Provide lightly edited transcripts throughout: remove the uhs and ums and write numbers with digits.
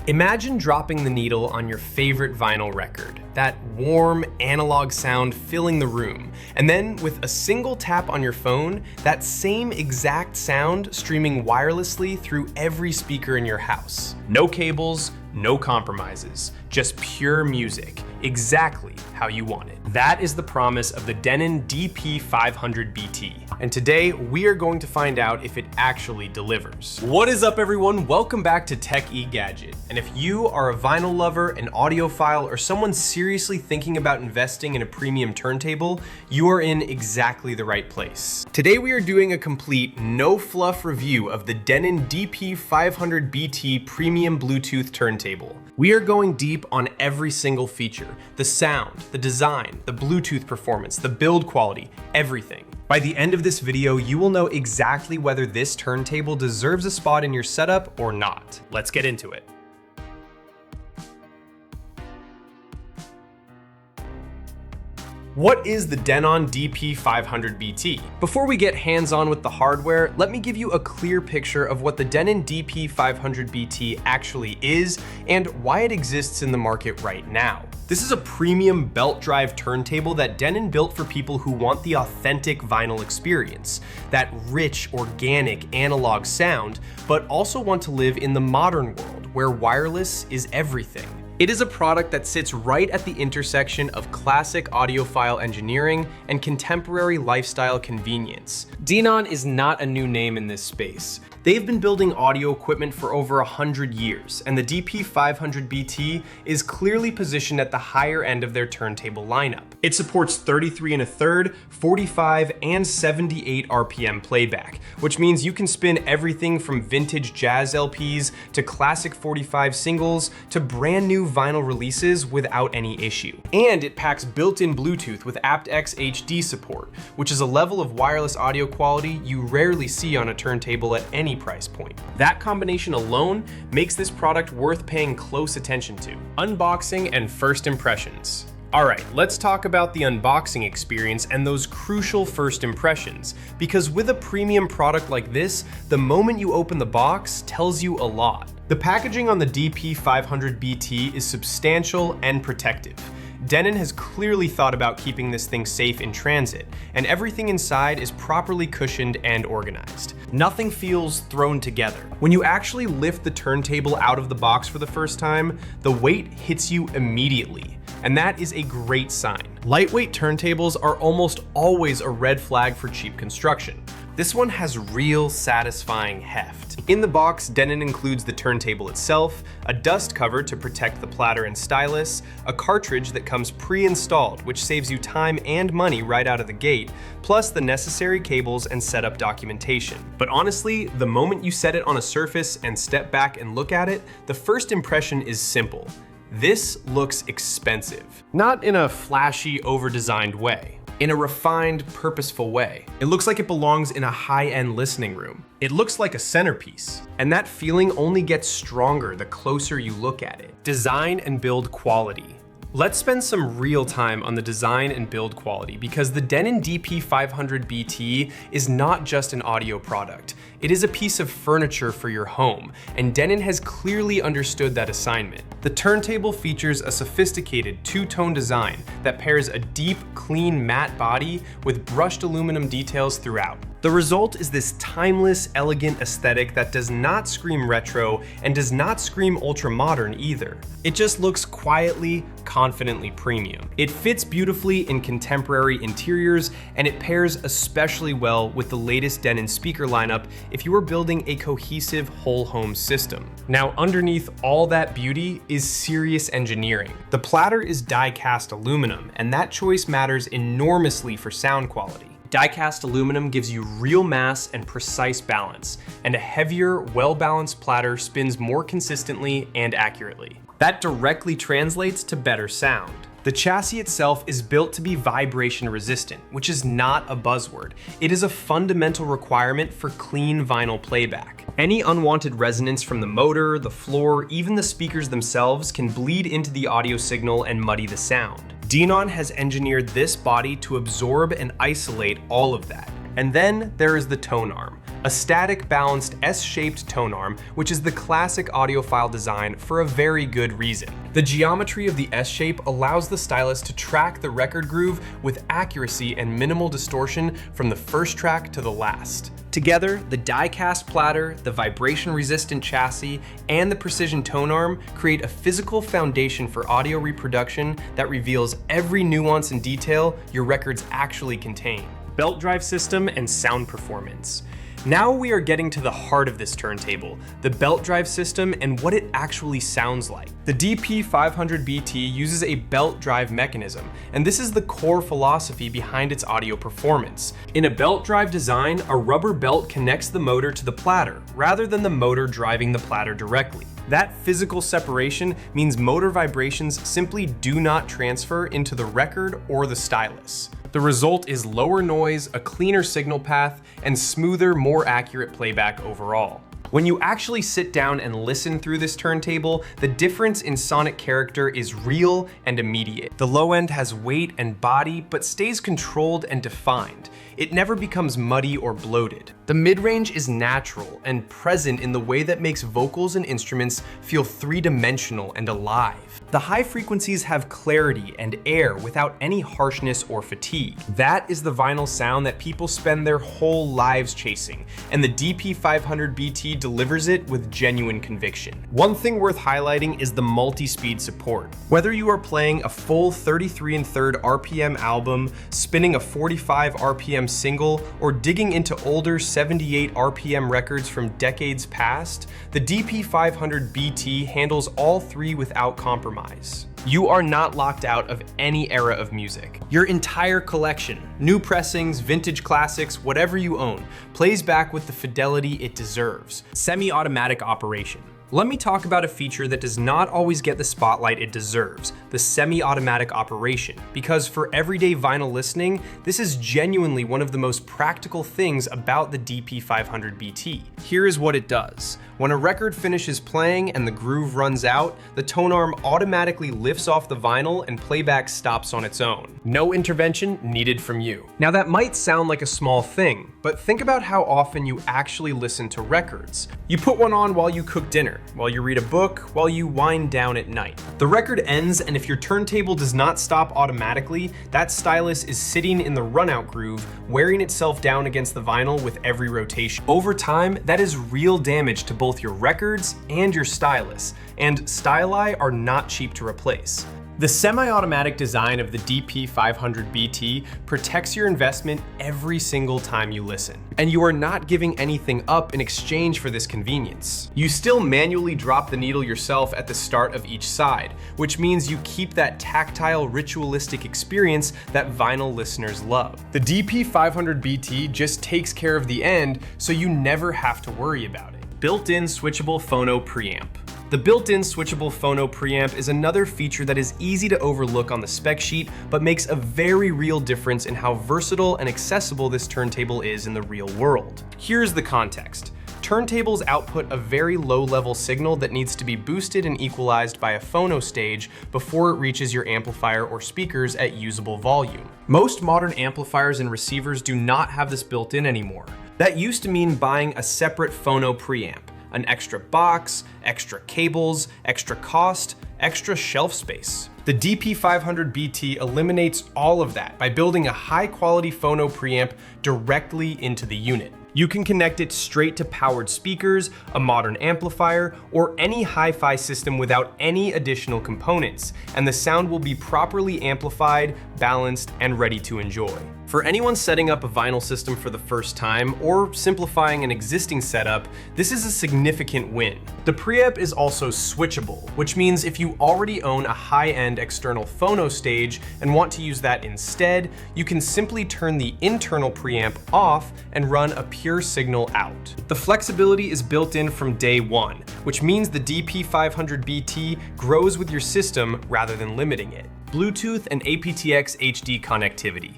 Imagine dropping the needle on your favorite vinyl record, that warm analog sound filling the room, and then with a single tap on your phone, that same exact sound streaming wirelessly through every speaker in your house. No cables, no compromises, just pure music, exactly how you want it. That is the promise of the Denon DP-500BT. And today we are going to find out if it actually delivers. What is up, everyone? Welcome back to Tech Egadget. And if you are a vinyl lover, an audiophile, or someone seriously thinking about investing in a premium turntable, you are in exactly the right place. Today we are doing a complete no fluff review of the Denon DP-500BT premium Bluetooth turntable. We are going deep on every single feature, the sound, the design, the Bluetooth performance, the build quality, everything. By the end of this video, you will know exactly whether this turntable deserves a spot in your setup or not. Let's get into it. What is the Denon DP-500BT? Before we get hands-on with the hardware, let me give you a clear picture of what the Denon DP-500BT actually is and why it exists in the market right now. This is a premium belt drive turntable that Denon built for people who want the authentic vinyl experience, that rich, organic, analog sound, but also want to live in the modern world where wireless is everything. It is a product that sits right at the intersection of classic audiophile engineering and contemporary lifestyle convenience. Denon is not a new name in this space. They've been building audio equipment for over 100 years, and the DP-500BT is clearly positioned at the higher end of their turntable lineup. It supports 33 1/3, 45, and 78 RPM playback, which means you can spin everything from vintage jazz LPs to classic 45 singles to brand new vinyl releases without any issue. And it packs built-in Bluetooth with aptX HD support, which is a level of wireless audio quality you rarely see on a turntable at any price point. That combination alone makes this product worth paying close attention to. Unboxing and first impressions. Alright, let's talk about the unboxing experience and those crucial first impressions, because with a premium product like this, the moment you open the box tells you a lot. The packaging on the DP-500BT is substantial and protective. Denon has clearly thought about keeping this thing safe in transit, and everything inside is properly cushioned and organized. Nothing feels thrown together. When you actually lift the turntable out of the box for the first time, the weight hits you immediately, and that is a great sign. Lightweight turntables are almost always a red flag for cheap construction. This one has real satisfying heft. In the box, Denon includes the turntable itself, a dust cover to protect the platter and stylus, a cartridge that comes pre-installed, which saves you time and money right out of the gate, plus the necessary cables and setup documentation. But honestly, the moment you set it on a surface and step back and look at it, the first impression is simple. This looks expensive. Not in a flashy, over-designed way. In a refined, purposeful way. It looks like it belongs in a high-end listening room. It looks like a centerpiece. And that feeling only gets stronger the closer you look at it. Design and build quality. Let's spend some real time on the design and build quality, because the Denon DP-500BT is not just an audio product. It is a piece of furniture for your home, and Denon has clearly understood that assignment. The turntable features a sophisticated two-tone design that pairs a deep, clean matte body with brushed aluminum details throughout. The result is this timeless, elegant aesthetic that does not scream retro and does not scream ultra-modern either. It just looks quietly, confidently premium. It fits beautifully in contemporary interiors, and it pairs especially well with the latest Denon speaker lineup if you are building a cohesive whole home system. Now, underneath all that beauty is serious engineering. The platter is die-cast aluminum, and that choice matters enormously for sound quality. Die-cast aluminum gives you real mass and precise balance, and a heavier, well-balanced platter spins more consistently and accurately. That directly translates to better sound. The chassis itself is built to be vibration resistant, which is not a buzzword. It is a fundamental requirement for clean vinyl playback. Any unwanted resonance from the motor, the floor, even the speakers themselves can bleed into the audio signal and muddy the sound. Denon has engineered this body to absorb and isolate all of that. And then there is the tone arm, a static balanced S-shaped tone arm, which is the classic audiophile design for a very good reason. The geometry of the S-shape allows the stylus to track the record groove with accuracy and minimal distortion from the first track to the last. Together, the die-cast platter, the vibration-resistant chassis, and the precision tone arm create a physical foundation for audio reproduction that reveals every nuance and detail your records actually contain. Belt drive system and sound performance. Now we are getting to the heart of this turntable, the belt drive system and what it actually sounds like. The DP-500BT uses a belt drive mechanism, and this is the core philosophy behind its audio performance. In a belt drive design, a rubber belt connects the motor to the platter, rather than the motor driving the platter directly. That physical separation means motor vibrations simply do not transfer into the record or the stylus. The result is lower noise, a cleaner signal path, and smoother, more accurate playback overall. When you actually sit down and listen through this turntable, the difference in sonic character is real and immediate. The low end has weight and body, but stays controlled and defined. It never becomes muddy or bloated. The mid-range is natural and present in the way that makes vocals and instruments feel three-dimensional and alive. The high frequencies have clarity and air without any harshness or fatigue. That is the vinyl sound that people spend their whole lives chasing, and the DP-500BT delivers it with genuine conviction. One thing worth highlighting is the multi-speed support. Whether you are playing a full 33 1/3 RPM album, spinning a 45 RPM single, or digging into older 78 RPM records from decades past, the DP-500BT handles all three without compromise. You are not locked out of any era of music. Your entire collection, new pressings, vintage classics, whatever you own, plays back with the fidelity it deserves. Semi-automatic operation. Let me talk about a feature that does not always get the spotlight it deserves, the semi-automatic operation, because for everyday vinyl listening, this is genuinely one of the most practical things about the DP-500BT. Here is what it does. When a record finishes playing and the groove runs out, the tone arm automatically lifts off the vinyl and playback stops on its own. No intervention needed from you. Now that might sound like a small thing, but think about how often you actually listen to records. You put one on while you cook dinner, while you read a book, while you wind down at night. The record ends, and if your turntable does not stop automatically, that stylus is sitting in the runout groove, wearing itself down against the vinyl with every rotation. Over time, that is real damage to both your records and your stylus, and styli are not cheap to replace. The semi-automatic design of the DP-500BT protects your investment every single time you listen. And you are not giving anything up in exchange for this convenience. You still manually drop the needle yourself at the start of each side, which means you keep that tactile, ritualistic experience that vinyl listeners love. The DP-500BT just takes care of the end, so you never have to worry about it. Built-in switchable phono preamp. The built-in switchable phono preamp is another feature that is easy to overlook on the spec sheet, but makes a very real difference in how versatile and accessible this turntable is in the real world. Here's the context. Turntables output a very low-level signal that needs to be boosted and equalized by a phono stage before it reaches your amplifier or speakers at usable volume. Most modern amplifiers and receivers do not have this built in anymore. That used to mean buying a separate phono preamp. An extra box, extra cables, extra cost, extra shelf space. The DP-500BT eliminates all of that by building a high-quality phono preamp directly into the unit. You can connect it straight to powered speakers, a modern amplifier, or any hi-fi system without any additional components, and the sound will be properly amplified, balanced, and ready to enjoy. For anyone setting up a vinyl system for the first time or simplifying an existing setup, this is a significant win. The preamp is also switchable, which means if you already own a high-end external phono stage and want to use that instead, you can simply turn the internal preamp off and run a pure signal out. The flexibility is built in from day one, which means the DP-500BT grows with your system rather than limiting it. Bluetooth and aptX HD connectivity.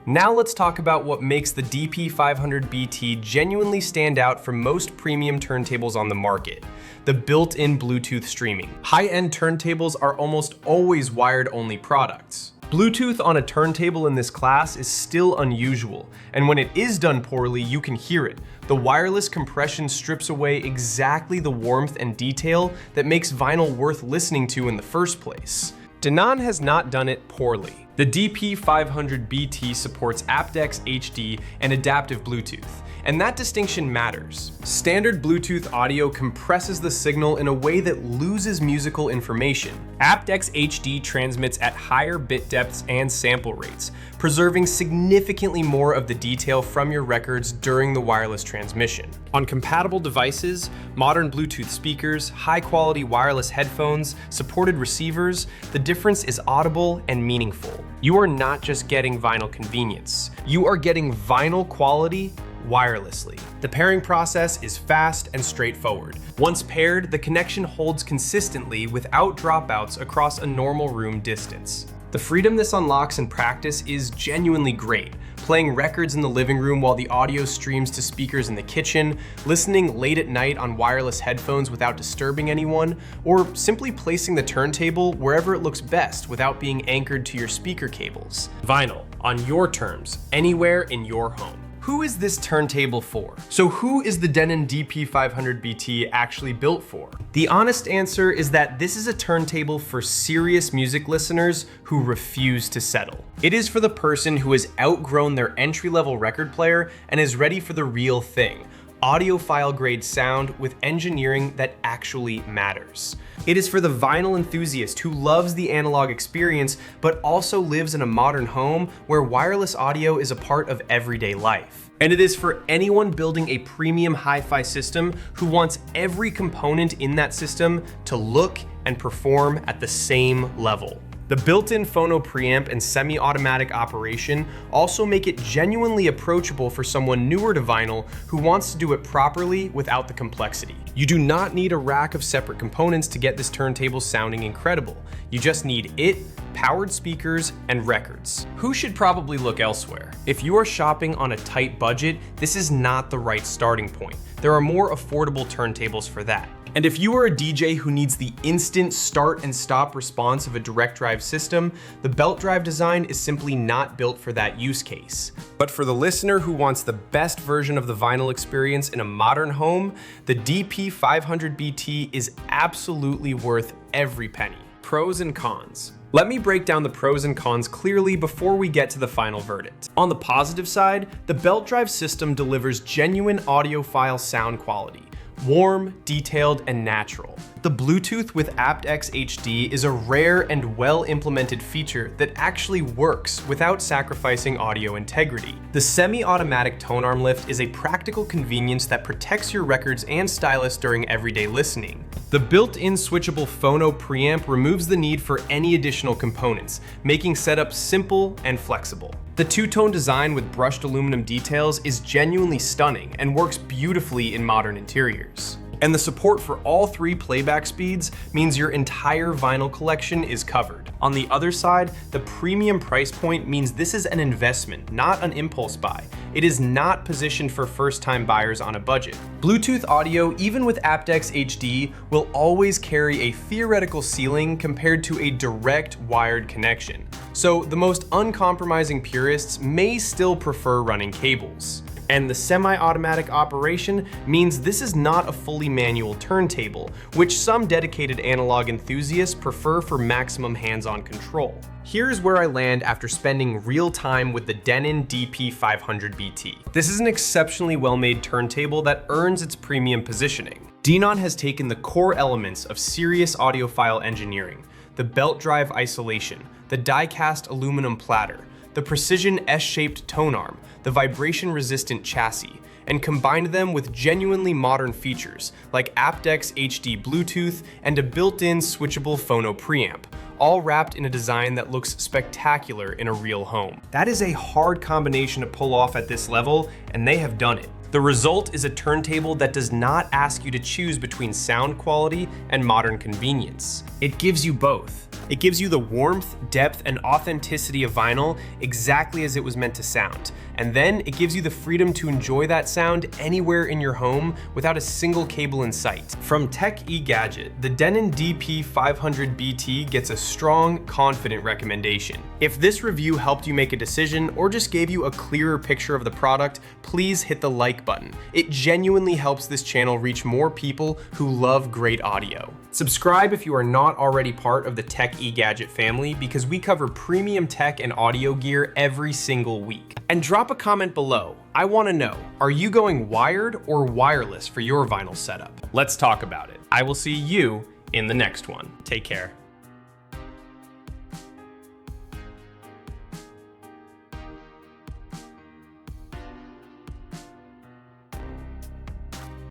Now let's talk about what makes the DP-500BT genuinely stand out from most premium turntables on the market: the built-in Bluetooth streaming. High-end turntables are almost always wired-only products. Bluetooth on a turntable in this class is still unusual, and when it is done poorly, you can hear it. The wireless compression strips away exactly the warmth and detail that makes vinyl worth listening to in the first place. Denon has not done it poorly. The DP-500BT supports aptX HD and adaptive Bluetooth, and that distinction matters. Standard Bluetooth audio compresses the signal in a way that loses musical information. aptX HD transmits at higher bit depths and sample rates, preserving significantly more of the detail from your records during the wireless transmission. On compatible devices, modern Bluetooth speakers, high-quality wireless headphones, supported receivers, the difference is audible and meaningful. You are not just getting vinyl convenience, you are getting vinyl quality wirelessly. The pairing process is fast and straightforward. Once paired, the connection holds consistently without dropouts across a normal room distance. The freedom this unlocks in practice is genuinely great. Playing records in the living room while the audio streams to speakers in the kitchen, listening late at night on wireless headphones without disturbing anyone, or simply placing the turntable wherever it looks best without being anchored to your speaker cables. Vinyl, on your terms, anywhere in your home. Who is this turntable for? So who is the Denon DP-500BT actually built for? The honest answer is that this is a turntable for serious music listeners who refuse to settle. It is for the person who has outgrown their entry-level record player and is ready for the real thing. Audiophile grade sound with engineering that actually matters. It is for the vinyl enthusiast who loves the analog experience but also lives in a modern home where wireless audio is a part of everyday life. And it is for anyone building a premium hi-fi system who wants every component in that system to look and perform at the same level. The built-in Phono preamp and semi-automatic operation also make it genuinely approachable for someone newer to vinyl who wants to do it properly without the complexity. You do not need a rack of separate components to get this turntable sounding incredible. You just need it, powered speakers, and records. Who should probably look elsewhere? If you are shopping on a tight budget, this is not the right starting point. There are more affordable turntables for that. And if you are a DJ who needs the instant start and stop response of a direct drive system, the belt drive design is simply not built for that use case. But for the listener who wants the best version of the vinyl experience in a modern home, the DP-500BT is absolutely worth every penny. Pros and cons. Let me break down the pros and cons clearly before we get to the final verdict. On the positive side, the belt drive system delivers genuine audiophile sound quality. Warm, detailed, and natural. The Bluetooth with aptX HD is a rare and well-implemented feature that actually works without sacrificing audio integrity. The semi-automatic tone arm lift is a practical convenience that protects your records and stylus during everyday listening. The built-in switchable Phono preamp removes the need for any additional components, making setup simple and flexible. The two-tone design with brushed aluminum details is genuinely stunning and works beautifully in modern interiors. And the support for all three playback speeds means your entire vinyl collection is covered. On the other side, the premium price point means this is an investment, not an impulse buy. It is not positioned for first-time buyers on a budget. Bluetooth audio, even with aptX HD, will always carry a theoretical ceiling compared to a direct wired connection. So the most uncompromising purists may still prefer running cables. And the semi-automatic operation means this is not a fully manual turntable, which some dedicated analog enthusiasts prefer for maximum hands-on control. Here's where I land after spending real time with the Denon DP-500BT. This is an exceptionally well-made turntable that earns its premium positioning. Denon has taken the core elements of serious audiophile engineering, the belt drive isolation, the die-cast aluminum platter, the precision S-shaped tone arm, the vibration-resistant chassis, and combined them with genuinely modern features like aptX HD Bluetooth and a built-in switchable Phono preamp, all wrapped in a design that looks spectacular in a real home. That is a hard combination to pull off at this level, and they have done it. The result is a turntable that does not ask you to choose between sound quality and modern convenience. It gives you both. It gives you the warmth, depth, and authenticity of vinyl exactly as it was meant to sound. And then it gives you the freedom to enjoy that sound anywhere in your home without a single cable in sight. From Tech Egadget, the Denon DP-500BT gets a strong, confident recommendation. If this review helped you make a decision or just gave you a clearer picture of the product, please hit the like button. It genuinely helps this channel reach more people who love great audio. Subscribe if you are not already part of the Tech Egadget family, because we cover premium tech and audio gear every single week. And drop a comment below. I want to know, are you going wired or wireless for your vinyl setup? Let's talk about it. I will see you in the next one. Take care.